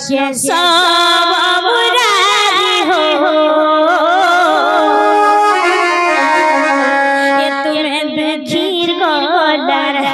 के सब मुरारी हो ये तुम्हें देखीर को डरा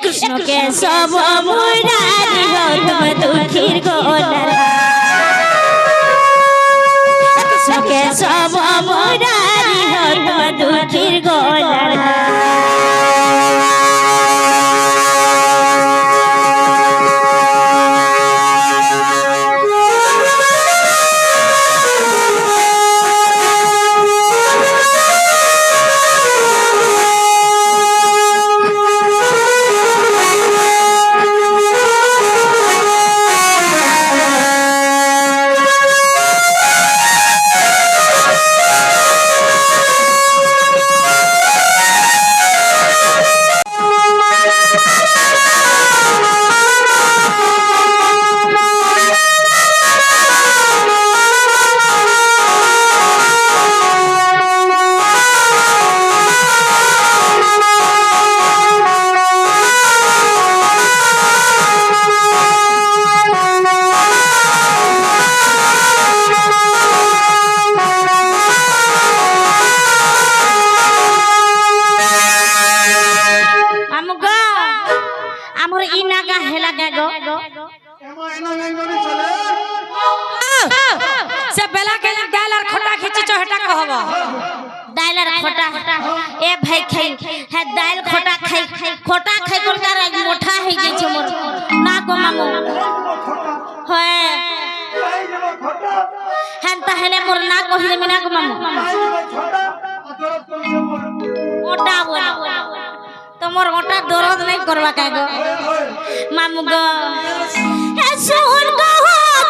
कृष्ण के सब मुरारी हो तुम दुखीर गोलरा कृष्ण के सब मुरारी हो तुम दुखीर गोलरा ए भाई खाई है दाल खोटा खाई कोन कर मोटा है जे मोर ना को मामू है हन त हने मोर ना को हिने ना को मामू मोटा बोल तो मोर मोटा दर्द नहीं करवा का गो मामू गो ए सुन गो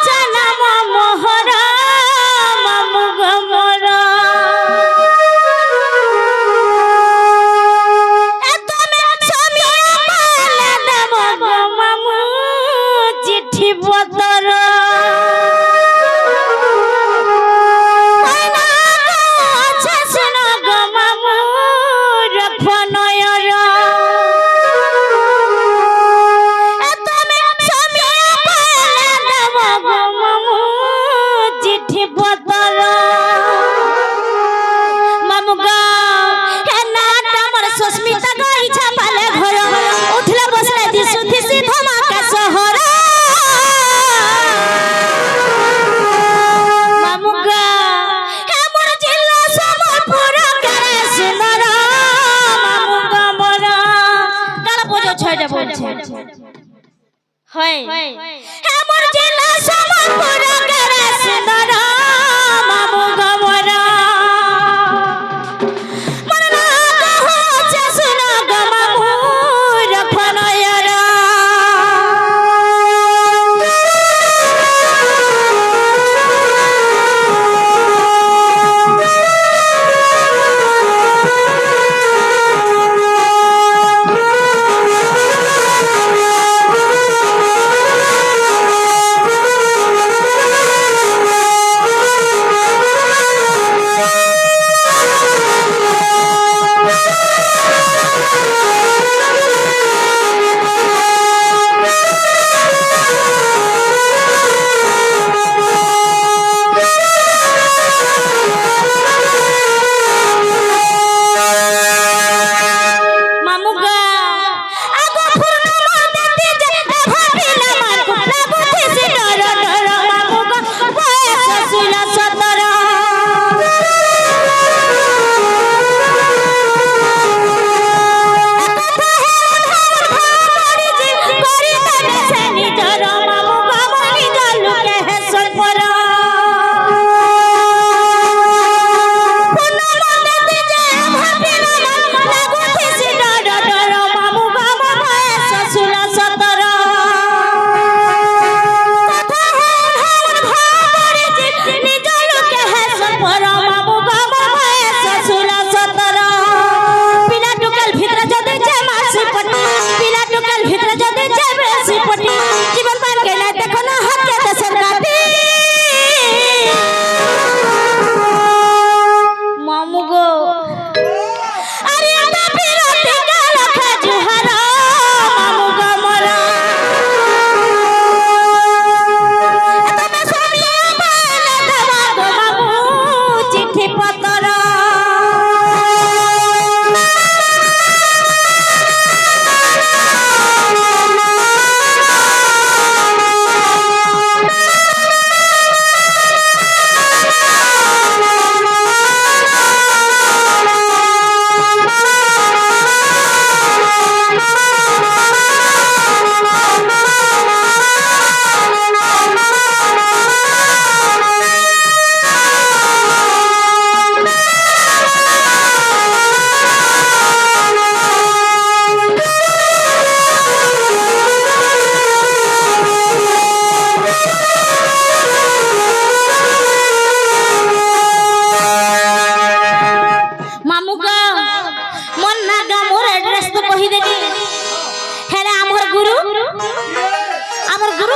चना मोहरा मामू गो मोरा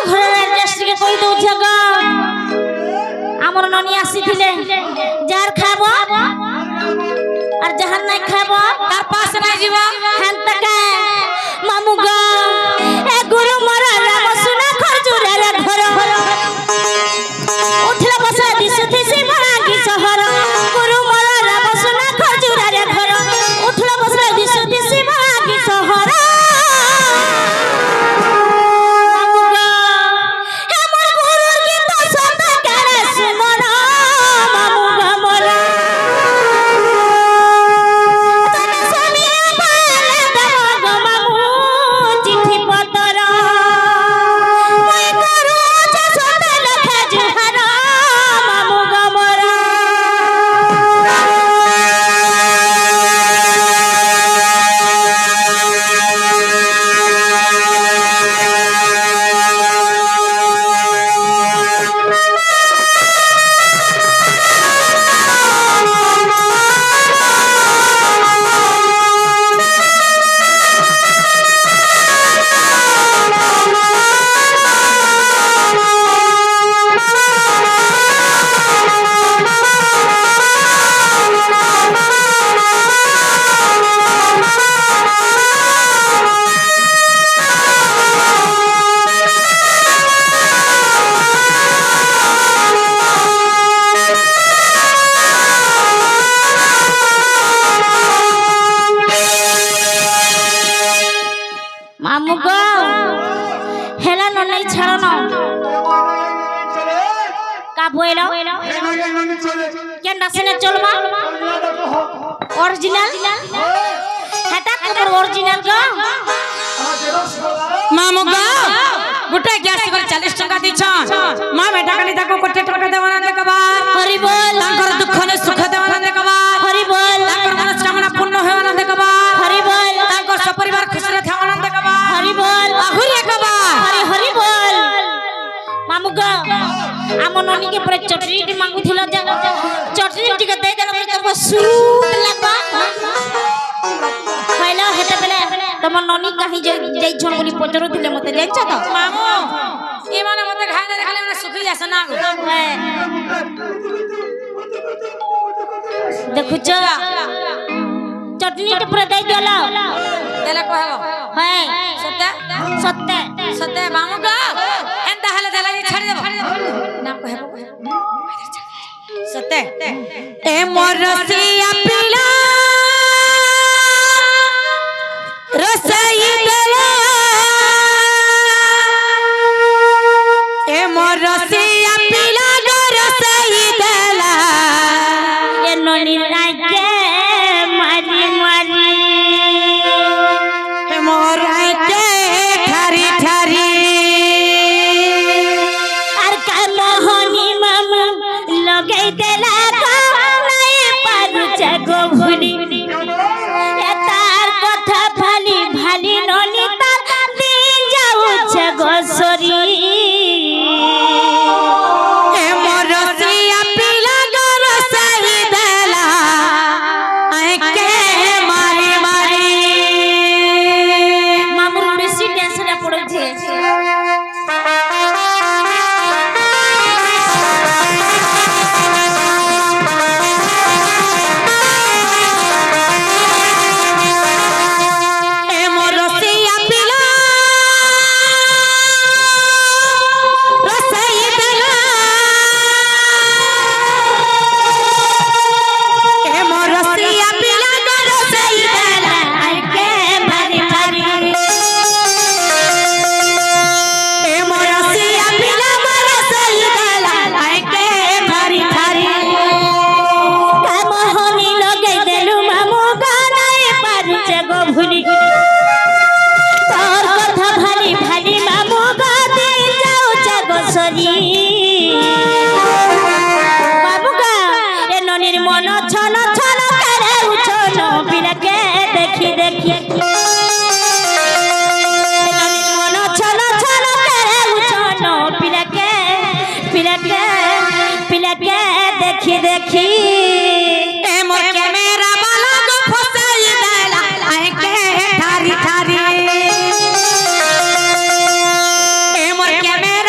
ঘরে রেজিস্ট্রিকে কই দউছ গো আমার ননি আসিছিলে যার খাব আর যাহার নাই খাব তার পাশ নাই যাব হ্যাঁ তাকে মামু গো এ গুরু মরা রাম সুনা খজুরের ঘর উঠলে বসে দিশু দিশি ভাগি শহর গুরু মরা রাম সুনা খজুরের ঘর উঠলে বসে দিশু দিশি ভাগি শহর মামু গো হেলা ননাই ছাড়ো না কা বইলো কেন নাসনে চলবা অরিজিনাল হেটা তোমার অরিজিনাল গো মামু গো গোটা গ্যাস করে 40 টাকা দিছ মা বেটা কালি তাকো কোটি টাকা দেওয়া না দেখবা হরি বল তাঙ্কর দুঃখ নে সুখ দেওয়া না দেখবা হরি বল তাঙ্কর মনস্কামনা পূর্ণ হয় না দেখবা হরি বল তাঙ্কর সপরিবার খুশি রে থাকা না দেখবা হরি বল আহুরি একবা হরি হরি বল মামু গো আম ননিকে পরে চটরিটি মাগুছিল যা চটরিটি কে দেই দেলে তো সুত লাগবা হইলো হেতে বেলে তোমার ননি কাহি যাইছন বলি পচরো দিলে মতে যাইছ তো মামু এ মানে মতে খাই না দেখালে না সুখি যাস না গো দেখুছ চটনিটা পুরো দেই দিল দেলে কহব হ্যাঁ সত্য সত্য সত্য মামু গো এন্তা হলে দেলে ছাড়ি দেব নাম কহব সত্য এ মোর রসিয়া পিলা রসাই দেলা এ মোর রসিয়া পিলা গো রসাই দেলা এ ননি রাইকে মারি মারি এ মোর রাইকে ঠারি ঠারি আর কামহনি মামু লগাই দেলা গো নাই পারুছে গো ভুলি এ তার কথা ভালি ভালি ননি তার দিন যাউছে গো সরি এ মোর রসিয়া পিলা গো রসাই দেলা আইকে মারি মারি মামুর বেশি টেনশনে পড়েছে এ মোর রসিয়া পিলা রসাই দেলা এ মোর রসিয়া পিলা গো রসাই দেলা আইকে মারি মারি এ মোর রসিয়া পিলা গো রসাই দেলা আইকে মারি মারি কামহনি লগাই দেলু মামু গানাই পারুছে গো ভুলি তোর কথা ভালি ভালি মামু গাদি যাউছে গো সরি বাবু গা এ ননির মন ছন ছন করে উছন পিলাকে দেখি দেখি এ ননির মন ছন ছন করে উছন পিলাকে পিলাকে পিলাকে দেখি দেখি এ মোর ক্যামেরা বালা গো ফসাই দেলা আইকে ঠারি ঠারি এ মোর ক্যামেরা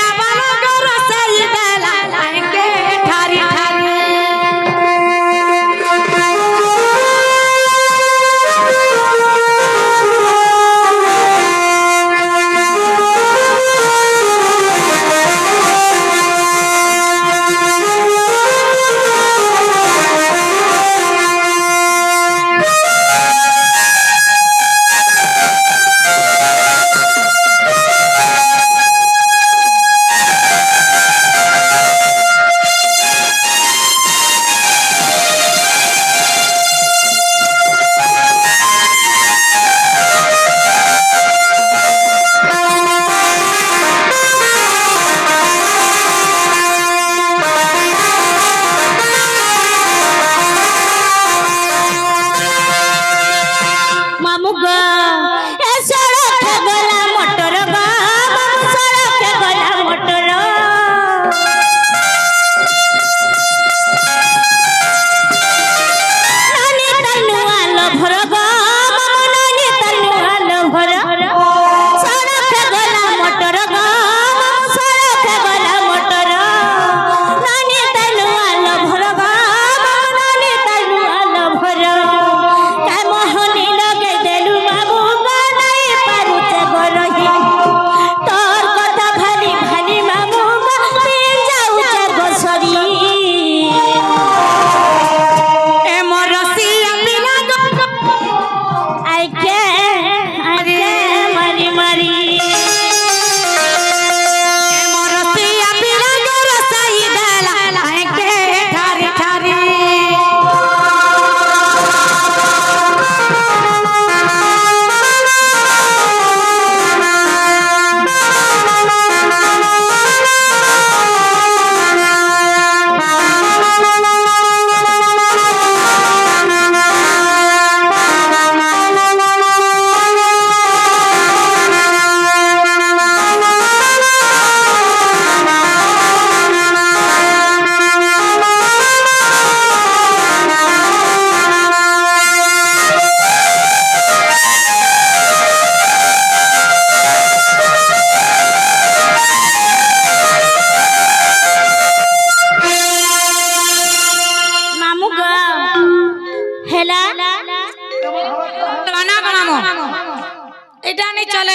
এইটা নেই চলে